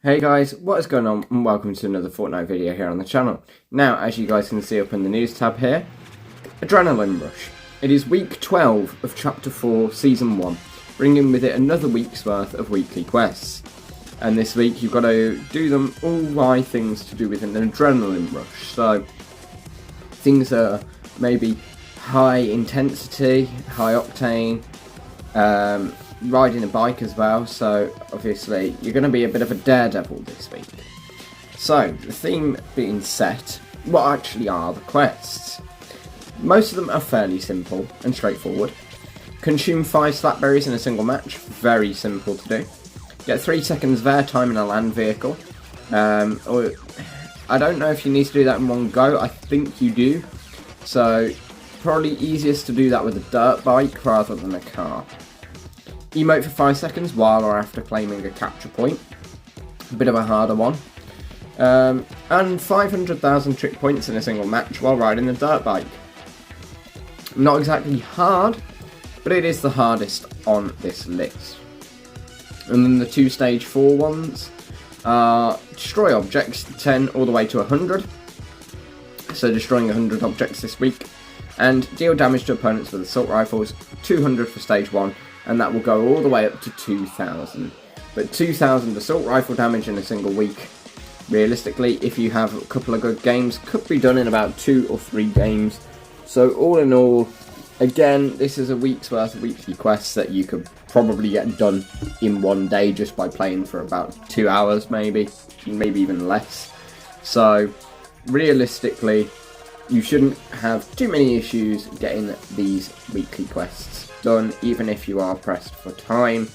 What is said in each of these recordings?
Hey guys, what is going on, and welcome to another Fortnite video here on the channel. Now, as you guys can see up in the news tab here, Adrenaline Rush. It is week 12 of Chapter 4, Season 1, bringing with it another week's worth of weekly quests. And this week you've got to do them all by things to do with an adrenaline rush. So, things are maybe high intensity, high octane, riding a bike as well, so obviously you're going to be a bit of a daredevil this week. So, the theme being set, what actually are the quests? Most of them are fairly simple and straightforward. Consume 5 slapberries in a single match, very simple to do. Get 3 seconds of airtime in a land vehicle. Or I don't know if you need to do that in one go, I think you do. So, probably easiest to do that with a dirt bike rather than a car. Emote for 5 seconds while or after claiming a capture point. A bit of a harder one. And 500,000 trick points in a single match while riding a dirt bike. Not exactly hard, but it is the hardest on this list. And then the 2 stage 4 ones are destroy objects 10 all the way to 100. So destroying 100 objects this week. And deal damage to opponents with assault rifles, 200 for stage 1. And that will go all the way up to 2,000. But 2,000 assault rifle damage in a single week, realistically, if you have a couple of good games, could be done in about 2 or 3 games. So all in all, again, this is a week's worth of weekly quests that you could probably get done in one day just by playing for about 2 hours, maybe even less. So realistically, you shouldn't have too many issues getting these weekly quests done. Even if you are pressed for time,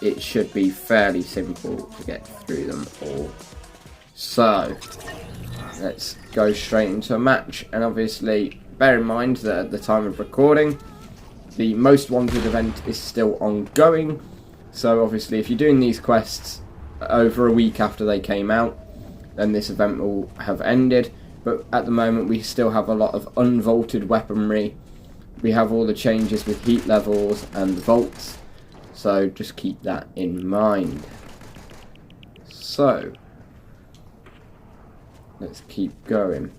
it should be fairly simple to get through them all. So, let's go straight into a match, and obviously bear in mind that at the time of recording, the most wanted event is still ongoing, so obviously if you're doing these quests over a week after they came out, then this event will have ended. But at the moment we still have a lot of unvaulted weaponry. We have all the changes with heat levels and vaults, so just keep that in mind. So, let's keep going.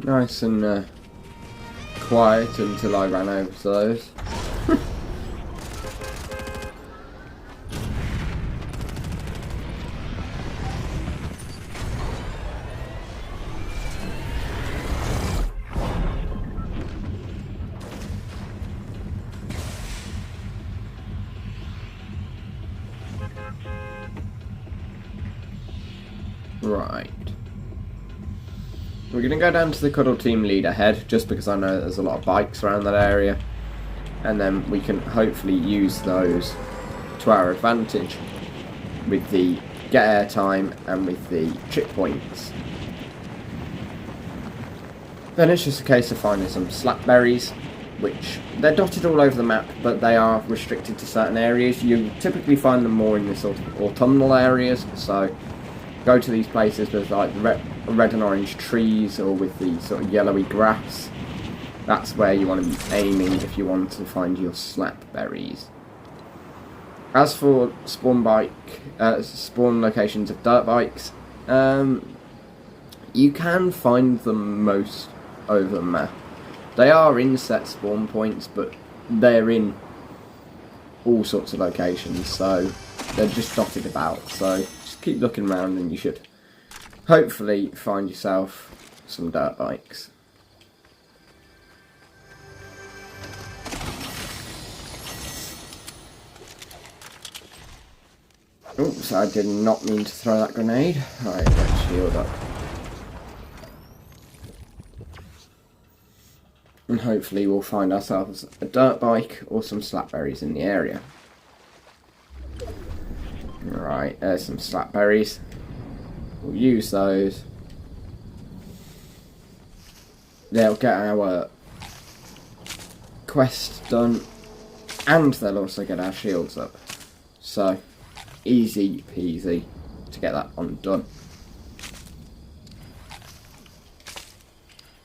Nice and quiet until I ran over to those. Right. We're going to go down to the Cuddle Team lead ahead, just because I know there's a lot of bikes around that area. And then we can hopefully use those to our advantage with the get airtime and with the trick points. Then it's just a case of finding some slapberries, which they're dotted all over the map, but they are restricted to certain areas. You typically find them more in the sort of autumnal areas, so go to these places with like red and orange trees or with the sort of yellowy grass. That's where you want to be aiming if you want to find your slapberries. As for spawn locations of dirt bikes, you can find them most over the map. They are in set spawn points, but they're in all sorts of locations, so they're just dotted about. So keep looking around and you should hopefully find yourself some dirt bikes. Oops, I did not mean to throw that grenade. Alright, let's shield up. And hopefully we'll find ourselves a dirt bike or some slapberries in the area. Right, there's some slapberries. We'll use those. They'll get our quest done, and they'll also get our shields up. So, easy peasy to get that undone.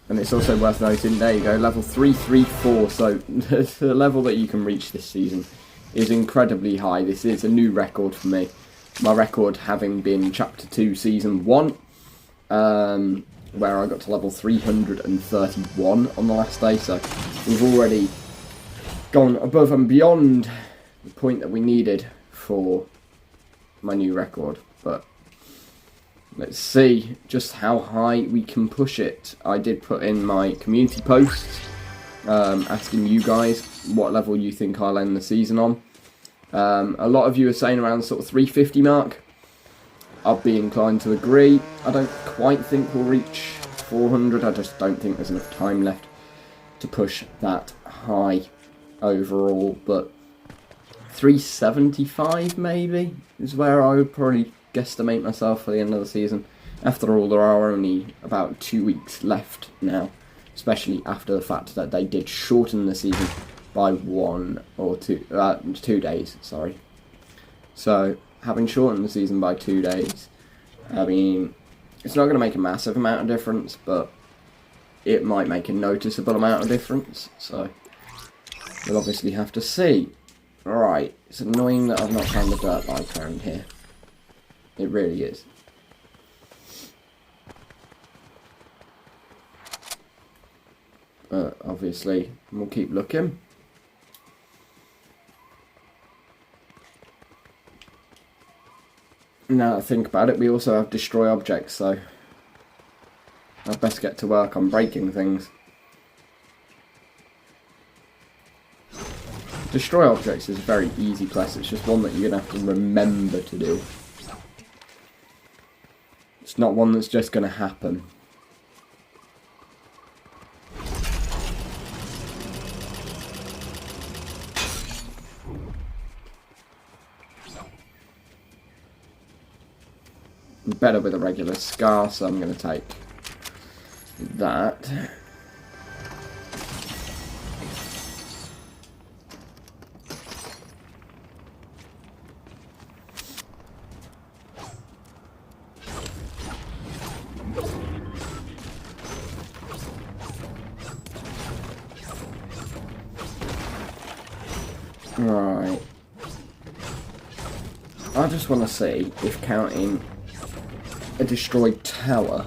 And it's also worth noting, there you go, level 334, so the level that you can reach this season is incredibly high. This is a new record for me. My record having been Chapter 2 Season 1, where I got to level 331 on the last day, so we've already gone above and beyond the point that we needed for my new record. But let's see just how high we can push it. I did put in my community post asking you guys what level you think I'll end the season on. A lot of you are saying around the sort of 350 mark. I'll be inclined to agree. I don't quite think we'll reach 400. I just don't think there's enough time left to push that high overall. But 375 maybe is where I would probably guesstimate myself for the end of the season. After all, there are only about 2 weeks left now, especially after the fact that they did shorten the season by 2 days, sorry. So, having shortened the season by 2 days, I mean, it's not going to make a massive amount of difference, but it might make a noticeable amount of difference, so we'll obviously have to see. Alright, it's annoying that I've not found the dirt bike around here. It really is. But obviously, we'll keep looking. Now that I think about it, we also have destroy objects, so I'd best get to work on breaking things. Destroy objects is a very easy quest, it's just one that you're going to have to remember to do. It's not one that's just going to happen. Better with a regular scar, so I'm going to take that. Right. I just want to see if counting a destroyed tower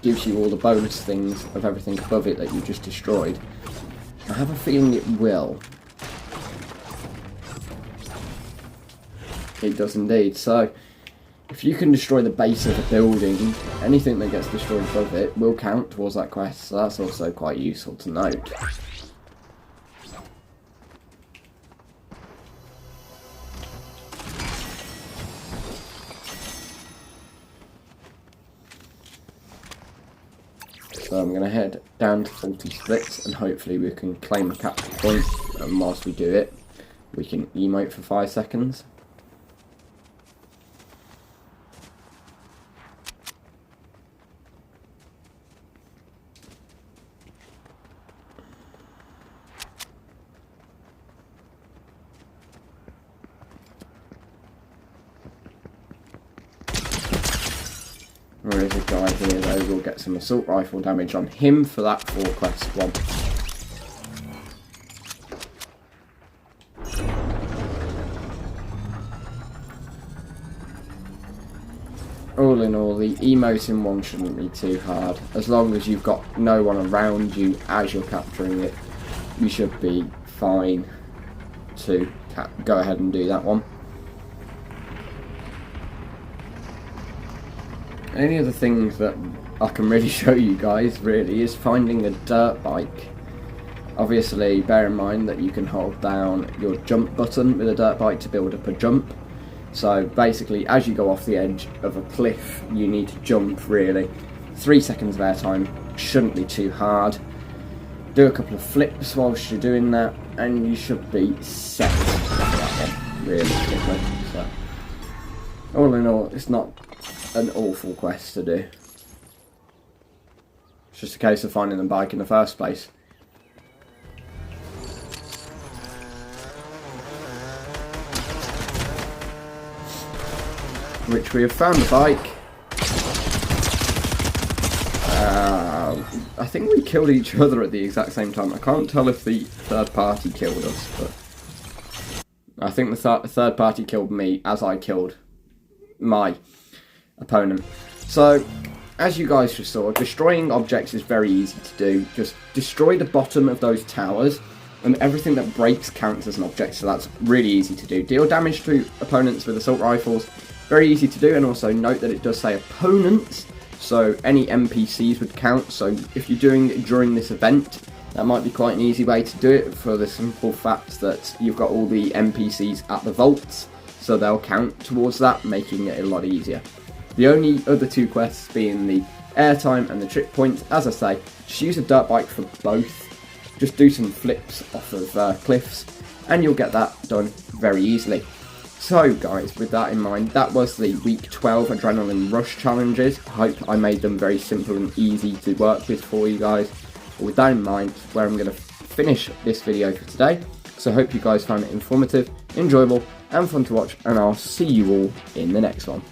gives you all the bonus things of everything above it that you just destroyed. I have a feeling it will. It does indeed. So, if you can destroy the base of a building, anything that gets destroyed above it will count towards that quest, so that's also quite useful to note. So I'm going to head down to 40 splits and hopefully we can claim a capture point, and whilst we do it we can emote for 5 seconds. There is a guy here though, we'll get some assault rifle damage on him for that 4 quest one. All in all, the emoting one shouldn't be too hard. As long as you've got no one around you as you're capturing it, you should be fine to go ahead and do that one. Any of the things that I can really show you guys really is finding a dirt bike. Obviously bear in mind that you can hold down your jump button with a dirt bike to build up a jump. So basically as you go off the edge of a cliff you need to jump really. 3 seconds of airtime shouldn't be too hard. Do a couple of flips whilst you're doing that and you should be set for that one realistically. So all in all, it's not an awful quest to do. It's just a case of finding the bike in the first place. which we have found the bike. I think we killed each other at the exact same time. I can't tell if the third party killed us, but I think the third party killed me as I killed my opponent. So, as you guys just saw, destroying objects is very easy to do. Just destroy the bottom of those towers, and everything that breaks counts as an object, so that's really easy to do. Deal damage to opponents with assault rifles, very easy to do, and also note that it does say opponents, so any NPCs would count. So if you're doing it during this event, that might be quite an easy way to do it, for the simple fact that you've got all the NPCs at the vaults, so they'll count towards that, making it a lot easier. The only other two quests being the airtime and the trip points. As I say, just use a dirt bike for both. Just do some flips off of cliffs, and you'll get that done very easily. So guys, with that in mind, that was the week 12 Adrenaline Rush challenges. I hope I made them very simple and easy to work with for you guys. But with that in mind, where I'm going to finish this video for today. So I hope you guys found it informative, enjoyable, and fun to watch, and I'll see you all in the next one.